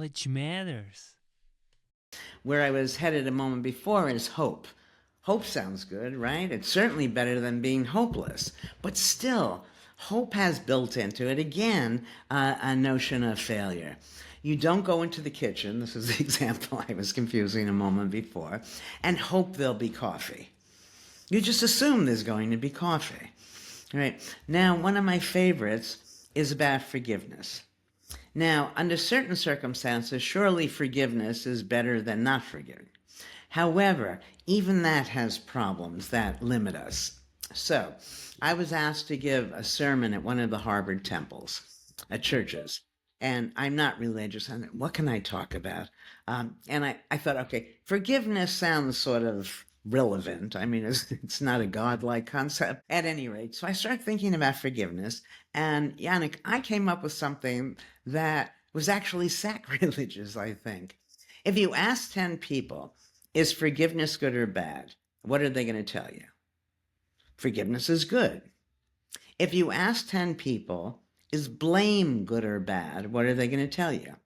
Knowledge matters. Where I was headed a moment before is hope. Hope sounds good, right? It's certainly better than being hopeless. But still, hope has built into it, again, a notion of failure. You don't go into the kitchen, this is the example I was confusing a moment before, and hope there'll be coffee. You just assume there's going to be coffee. Right? Now, one of my favorites is about forgiveness. Now, under certain circumstances, surely forgiveness is better than not forgiving. However, even that has problems that limit us. So, I was asked to give a sermon at one of the Harvard temples, at churches. And I'm not religious. What can I talk about? And I thought, okay, forgiveness sounds sort of relevant. I mean, it's not a godlike concept at any rate. So I started thinking about forgiveness. And Yannick, I came up with something that was actually sacrilegious, I think. If you ask 10 people, is forgiveness good or bad? What are they going to tell you? Forgiveness is good. If you ask 10 people, is blame good or bad? What are they going to tell you?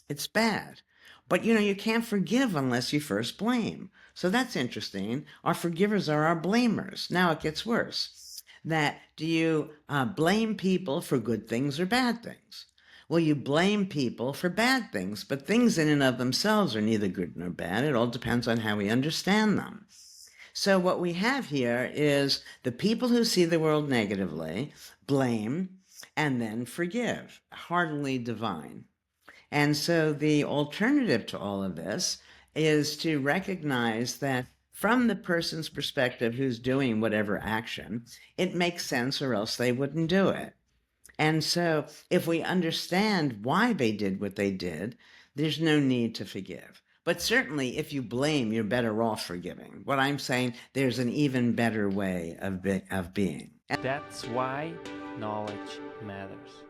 It's bad. But you can't forgive unless you first blame. So that's interesting. Our forgivers are our blamers. Now it gets worse. Do you blame people for good things or bad things? Well, you blame people for bad things, but things in and of themselves are neither good nor bad. It all depends on how we understand them. So what we have here is the people who see the world negatively blame and then forgive. Hardly divine. And so the alternative to all of this is to recognize that from the person's perspective who's doing whatever action, it makes sense or else they wouldn't do it. And so if we understand why they did what they did, there's no need to forgive. But certainly if you blame, you're better off forgiving. What I'm saying, there's an even better way of being. That's why knowledge matters.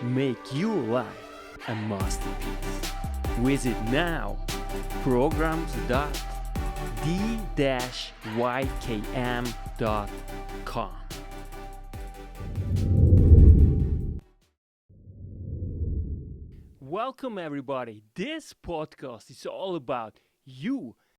Make your life a masterpiece. Visit now programs.d-ykm.com. Welcome everybody. This podcast is all about you